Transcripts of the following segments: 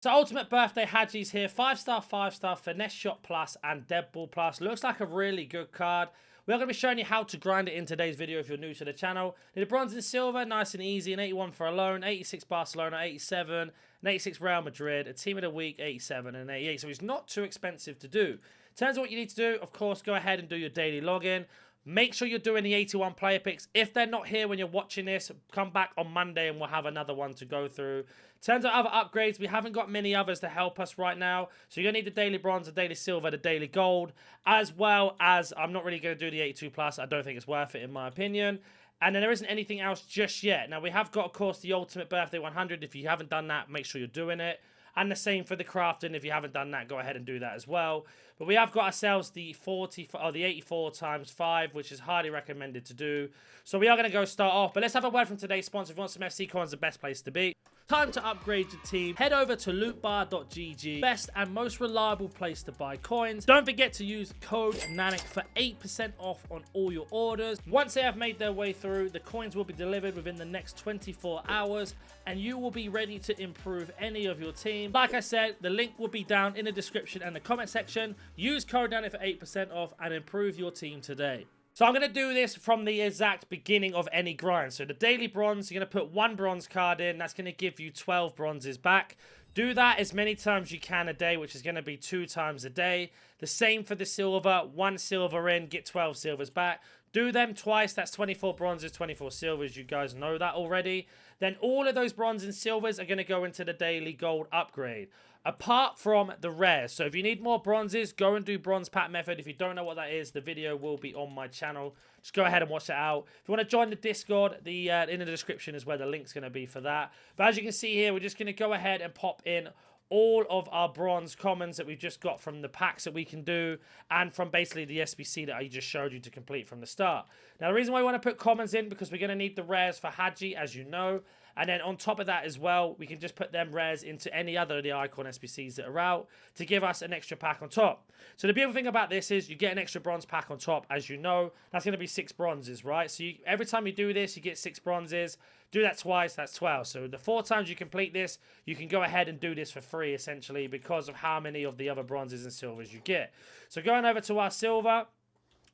So Ultimate Birthday Hagi's here. 5-star, 5-star, Finesse Shot Plus, and Dead Ball Plus. Looks like a really good card. We are going to be showing you how to grind it in today's video if you're new to the channel. Need a bronze and silver, nice and easy. An 81 for Alone, 86 Barcelona, 87, an 86 Real Madrid, a Team of the Week, 87, and an 88. So it's not too expensive to do. In terms of what you need to do, of course, go ahead and do your daily login. Make sure you're doing the 81 player picks. If they're not here when you're watching this, come back on Monday and we'll have another one to go through. In terms of other upgrades, we haven't got many others to help us right now. So you're going to need the daily bronze, the daily silver, the daily gold, as well as I'm not really going to do the 82 plus. I don't think it's worth it in my opinion. And then there isn't anything else just yet. Now we have got, of course, the Ultimate Birthday 100. If you haven't done that, make sure you're doing it. And the same for the crafting. If you haven't done that, go ahead and do that as well. But we have got ourselves the 84 times 5, which is highly recommended to do. So we are going to go start off. But let's have a word from today's sponsor. If you want some FC coins, the best place to be. Time to upgrade your team. Head over to lootbar.gg. Best and most reliable place to buy coins. Don't forget to use code NANIC for 8% off on all your orders. Once they have made their way through, the coins will be delivered within the next 24 hours. And you will be ready to improve any of your team. Like I said, the link will be down in the description and the comment section. Use code NANIC for 8% off and improve your team today. So I'm going to do this from the exact beginning of any grind. So the daily bronze, you're going to put 1 bronze card in. That's going to give you 12 bronzes back. Do that as many times you can a day, which is going to be 2 times a day. The same for the silver. 1 silver in, get 12 silvers back. Do them twice. That's 24 bronzes, 24 silvers. You guys know that already. Then all of those bronze and silvers are going to go into the daily gold upgrade. Apart from the rares. So if you need more bronzes, go and do bronze pack method. If you don't know what that is, the video will be on my channel. Just go ahead and watch it out. If you want to join the Discord, in the description is where the link's going to be for that. But as you can see here, we're just going to go ahead and pop in all of our bronze commons that we've just got from the packs that we can do and from basically the SBC that I just showed you to complete from the start. Now, the reason why we want to put commons in, because we're going to need the rares for HAGI, as you know. And then on top of that as well, we can just put them rares into any other of the icon SBCs that are out to give us an extra pack on top. So the beautiful thing about this is you get an extra bronze pack on top, as you know. That's going to be 6 bronzes, right? So every time you do this, you get 6 bronzes. Do that twice, that's 12. So the 4 times you complete this, you can go ahead and do this for free, essentially, because of how many of the other bronzes and silvers you get. So going over to our silver,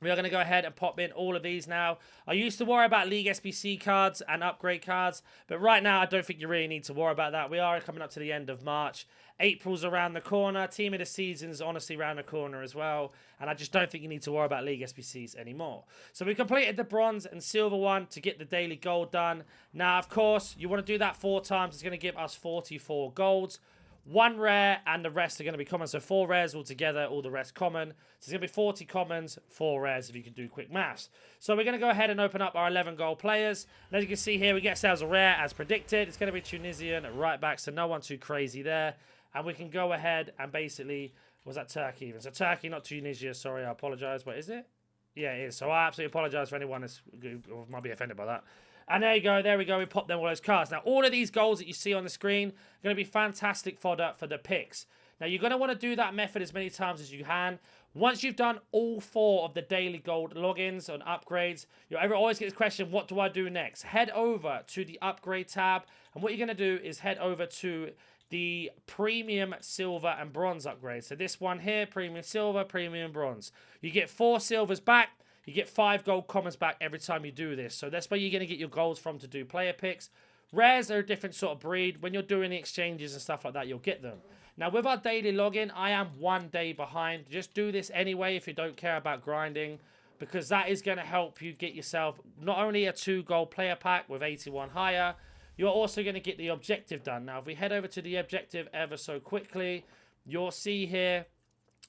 we are going to go ahead and pop in all of these now. I used to worry about League SBC cards and upgrade cards, but right now I don't think you really need to worry about that. We are coming up to the end of March. April's around the corner. Team of the season's honestly around the corner as well. And I just don't think you need to worry about League SBCs anymore. So we completed the bronze and silver one to get the daily gold done. Now, of course, you want to do that 4 times. It's going to give us 44 golds. 1 rare and the rest are going to be common. So 4 rares altogether, all the rest common. So it's going to be 40 commons, 4 rares if you can do quick maths. So we're going to go ahead and open up our 11 gold players. And as you can see here, we get ourselves a rare as predicted. It's going to be Tunisian right back, so no one too crazy there. And we can go ahead and basically, was that Turkey even? So Turkey, not Tunisia, sorry, I apologize. But is it? Yeah, it is. So I absolutely apologize for anyone who might be offended by that. And there you go, there we go, we popped them all those cards. Now, all of these goals that you see on the screen are going to be fantastic fodder for the picks. Now, you're going to want to do that method as many times as you can. Once you've done all 4 of the daily gold logins and upgrades, you'll always get this question, what do I do next? Head over to the upgrade tab, and what you're going to do is head over to the premium silver and bronze upgrade. So this one here, premium silver, premium bronze. You get 4 silvers back. You get 5 gold commons back every time you do this. So that's where you're going to get your golds from to do player picks. Rares are a different sort of breed. When you're doing the exchanges and stuff like that, you'll get them. Now, with our daily login, I am 1 day behind. Just do this anyway if you don't care about grinding, because that is going to help you get yourself not only a 2 gold player pack with 81 higher, you're also going to get the objective done. Now, if we head over to the objective ever so quickly, you'll see here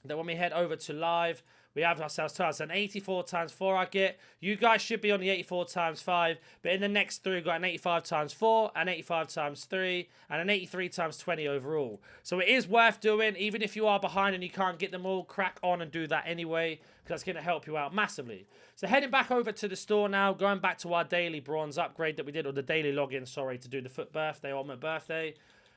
that when we head over to live, we have ourselves times an 84 times 4 I get. You guys should be on the 84 times 5. But in the next 3, we've got an 85 times 4, an 85 times 3, and an 83 times 20 overall. So it is worth doing. Even if you are behind and you can't get them all, crack on and do that anyway, because that's going to help you out massively. So heading back over to the store now, going back to our daily bronze upgrade that we did, or the daily login, sorry, to do the foot birthday, ultimate birthday.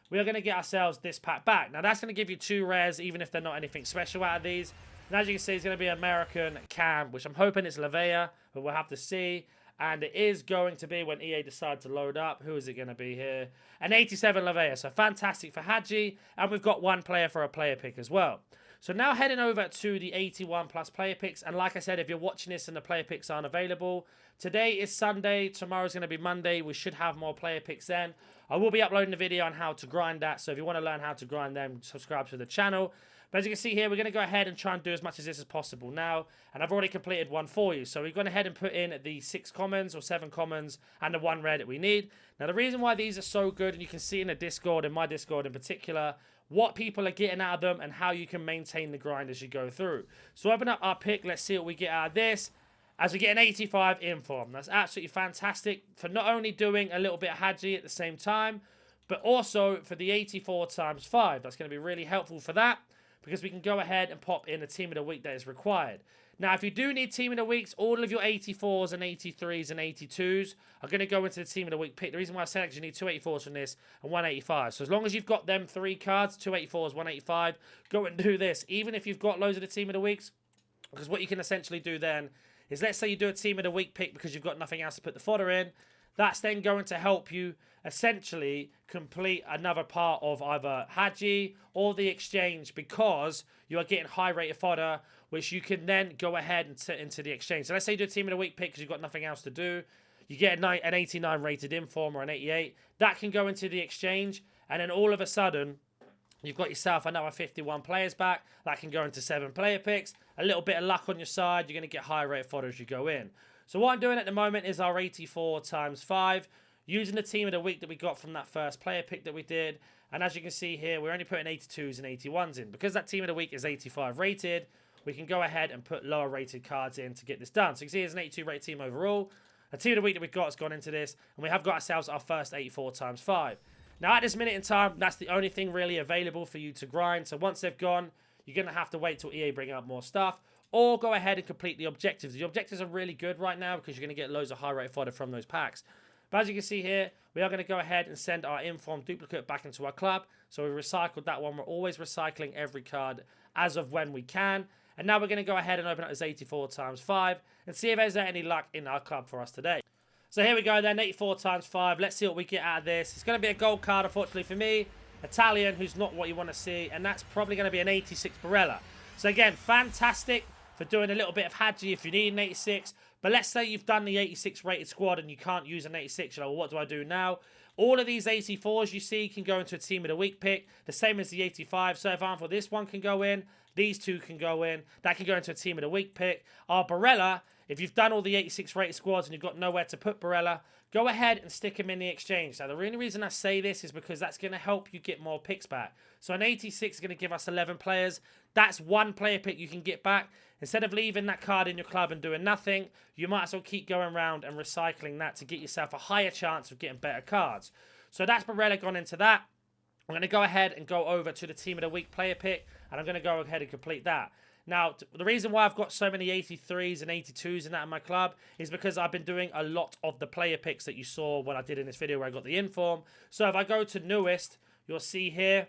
We are going to get ourselves this pack back. Now, that's going to give you 2 rares, even if they're not anything special out of these. And as you can see, it's going to be American Cam, which I'm hoping it's Lavea, but we'll have to see. And it is going to be, when EA decide to load up, who is it going to be here? An 87 Lavea. So fantastic for HAGI. And we've got one player for a player pick as well. So now heading over to the 81 plus player picks. And like I said, if you're watching this and the player picks aren't available, today is Sunday. Tomorrow's going to be Monday. We should have more player picks then. I will be uploading a video on how to grind that. So if you want to learn how to grind them, subscribe to the channel. But as you can see here, we're going to go ahead and try and do as much of this as possible now. And I've already completed one for you. So we've gone ahead and put in the 6 commons or 7 commons and the 1 rare that we need. Now the reason why these are so good, and you can see in the Discord, in my Discord in particular, what people are getting out of them and how you can maintain the grind as you go through. So open up our pick. Let's see what we get out of this. As we get an 85 inform. That's absolutely fantastic for not only doing a little bit of HAGI at the same time, but also for the 84 times 5. That's going to be really helpful for that, because we can go ahead and pop in a team of the week that is required. Now, if you do need team of the weeks, all of your 84s and 83s and 82s are going to go into the team of the week pick. The reason why I say that is you need 2 84s from this and 185. So as long as you've got them 3 cards, 2 84s, 185, go and do this. Even if you've got loads of the team of the weeks, because what you can essentially do then is, let's say you do a team of the week pick because you've got nothing else to put the fodder in. That's then going to help you essentially complete another part of either HAGI or the exchange, because you are getting high rated fodder, which you can then go ahead and set into the exchange. So let's say you do a team of the week pick because you've got nothing else to do. You get an 89 rated inform or an 88. That can go into the exchange, and then all of a sudden, you've got yourself another 51 players back. That can go into 7 player picks. A little bit of luck on your side. You're going to get high rate fodder as you go in. So what I'm doing at the moment is our 84 times 5. Using the team of the week that we got from that first player pick that we did. And as you can see here, we're only putting 82s and 81s in. Because that team of the week is 85 rated, we can go ahead and put lower rated cards in to get this done. So you can see it's an 82 rated team overall. The team of the week that we've got has gone into this. And we have got ourselves our first 84 times 5. Now, at this minute in time, that's the only thing really available for you to grind. So once they've gone, you're going to have to wait till EA bring out more stuff, or go ahead and complete the objectives. The objectives are really good right now because you're going to get loads of high rate fodder from those packs. But as you can see here, we are going to go ahead and send our inform duplicate back into our club. So we recycled that one. We're always recycling every card as of when we can. And now we're going to go ahead and open up this 84 times 5 and see if there's any luck in our club for us today. So here we go then, 84 times 5. Let's see what we get out of this. It's going to be a gold card, unfortunately for me. Italian, who's not what you want to see. And that's probably going to be an 86 Barella. So again, fantastic for doing a little bit of HAGI if you need an 86. But let's say you've done the 86 rated squad and you can't use an 86. You're like, well, what do I do now? All of these 84s you see can go into a team of the week pick. The same as the 85. So, for example, this one can go in. These 2 can go in. That can go into a team of the week pick. Our Barella, if you've done all the 86 rated squads and you've got nowhere to put Barella, go ahead and stick him in the exchange. Now, the only reason I say this is because that's going to help you get more picks back. So an 86 is going to give us 11 players. That's 1 player pick you can get back. Instead of leaving that card in your club and doing nothing, you might as well keep going around and recycling that to get yourself a higher chance of getting better cards. So that's Barella gone into that. I'm going to go ahead and go over to the team of the week player pick, and I'm going to go ahead and complete that. Now, the reason why I've got so many 83s and 82s in that in my club is because I've been doing a lot of the player picks that you saw when I did in this video where I got the inform. So if I go to newest, you'll see here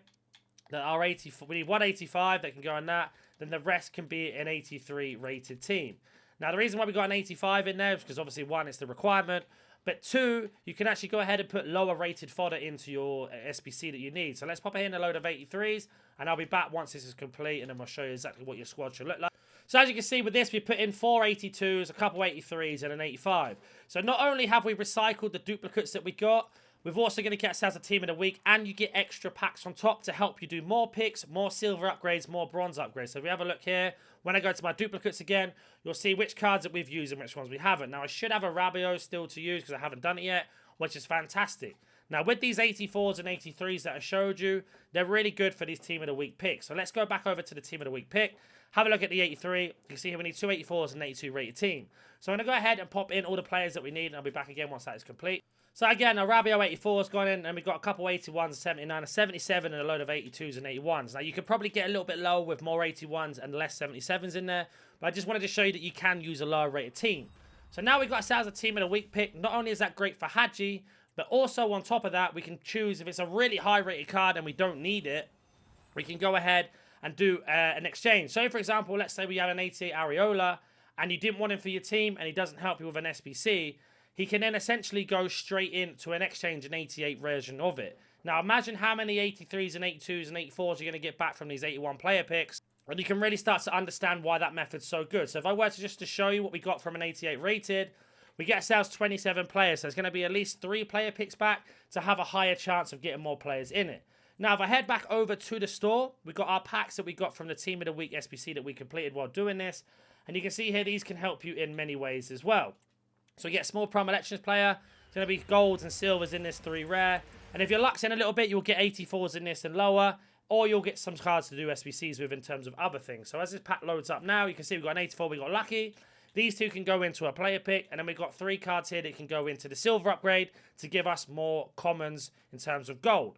that our 84, we need 185 that can go on that. Then the rest can be an 83 rated team. Now, the reason why we got an 85 in there is because obviously 1, it's the requirement. But 2, you can actually go ahead and put lower rated fodder into your SBC that you need. So let's pop in a load of 83s, and I'll be back once this is complete, and then we'll show you exactly what your squad should look like. So as you can see with this, we put in 4 82s, a couple 83s, and an 85. So not only have we recycled the duplicates that we got, we've also going to get ourselves a team of the week, and you get extra packs on top to help you do more picks, more silver upgrades, more bronze upgrades. So if we have a look here, when I go to my duplicates again, you'll see which cards that we've used and which ones we haven't. Now, I should have a Rabiot still to use because I haven't done it yet, which is fantastic. Now, with these 84s and 83s that I showed you, they're really good for these team of the week picks. So let's go back over to the team of the week pick. Have a look at the 83. You can see here we need 2 84s and an 82 rated team. So I'm going to go ahead and pop in all the players that we need, and I'll be back again once that is complete. So again, a Rabiot 84 has gone in, and we've got a couple 81s, 79, a 77, and a load of 82s and 81s. Now, you could probably get a little bit lower with more 81s and less 77s in there, but I just wanted to show you that you can use a lower rated team. So now we've got ourselves a team of the week pick. Not only is that great for HAGI, but also on top of that, we can choose if it's a really high rated card and we don't need it, we can go ahead and do an exchange. So, for example, let's say we have an 88 Areola, and you didn't want him for your team, and he doesn't help you with an SBC. he can then essentially go straight into an exchange and 88 version of it. Now, imagine how many 83s and 82s and 84s you're going to get back from these 81 player picks. And you can really start to understand why that method's so good. So if I were to just to show you what we got from an 88 rated, we get ourselves 27 players. So it's going to be at least 3 player picks back to have a higher chance of getting more players in it. Now, if I head back over to the store, we've got our packs that we got from the Team of the Week SBC that we completed while doing this. And you can see here, these can help you in many ways as well. So we get a small Prime Elections player. It's going to be golds and silvers in this, 3 rare. And if your luck's in a little bit, you'll get 84s in this and lower. Or you'll get some cards to do SBCs with in terms of other things. So as this pack loads up now, you can see we've got an 84, we got lucky. These 2 can go into a player pick. And then we've got 3 cards here that can go into the silver upgrade to give us more commons in terms of gold.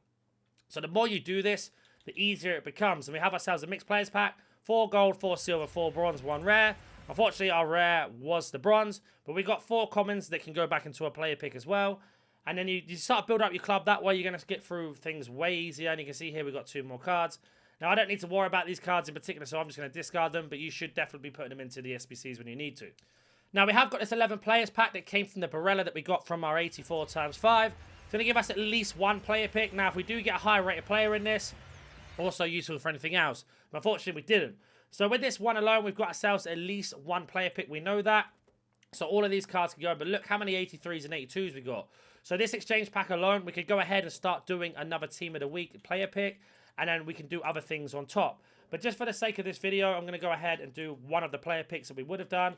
So the more you do this, the easier it becomes. And we have ourselves a mixed players pack. 4 gold, 4 silver, 4 bronze, 1 rare. Unfortunately, our rare was the bronze. But we got 4 commons that can go back into a player pick as well. And then you start building up your club. That way, you're going to get through things way easier. And you can see here we've got 2 more cards. Now, I don't need to worry about these cards in particular, so I'm just going to discard them. But you should definitely be putting them into the SBCs when you need to. Now, we have got this 11 players pack that came from the Barella that we got from our 84 times 5. It's going to give us at least 1 player pick. Now, if we do get a high rated player in this, also useful for anything else. But unfortunately, we didn't. So with this one alone, we've got ourselves at least 1 player pick. We know that. So all of these cards can go. But look how many 83s and 82s we got. So this exchange pack alone, we could go ahead and start doing another Team of the Week player pick. And then we can do other things on top. But just for the sake of this video, I'm going to go ahead and do one of the player picks that we would have done,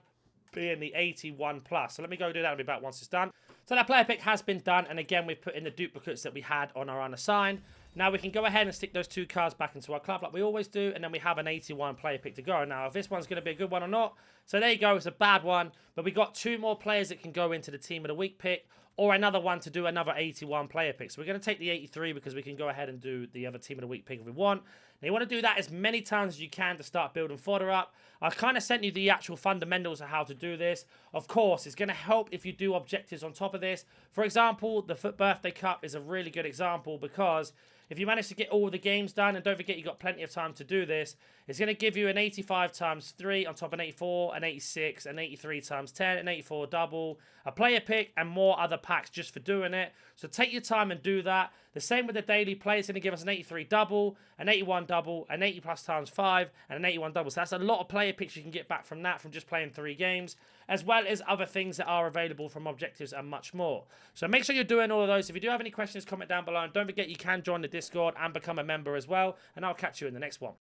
being the 81 plus. So let me go do that. I'll be back once it's done. So that player pick has been done. And again, we've put in the duplicates that we had on our unassigned. Now we can go ahead and stick those 2 cards back into our club like we always do. And then we have an 81 player pick to go. Now, if this one's going to be a good one or not. So there you go. It's a bad one. But we got 2 more players that can go into the Team of the Week pick. Or another one to do another 81 player pick. So we're going to take the 83 because we can go ahead and do the other Team of the Week pick if we want. Now you want to do that as many times as you can to start building fodder up. I've kind of sent you the actual fundamentals of how to do this. Of course, it's going to help if you do objectives on top of this. For example, the Foot Birthday Cup is a really good example because if you manage to get all the games done, and don't forget you've got plenty of time to do this, it's going to give you an 85 times 3 on top of an 84, an 86, an 83 times 10, an 84 double, a player pick, and more other packs just for doing it. So take your time and do that. The same with the daily play. It's going to give us an 83 double, an 81 double, an 80 plus times 5, and an 81 double. So that's a lot of player picks you can get back from that from just playing 3 games, as well as other things that are available from objectives and much more. So make sure you're doing all of those. If you do have any questions, comment down below. And don't forget you can join the Discord and become a member as well. And I'll catch you in the next one.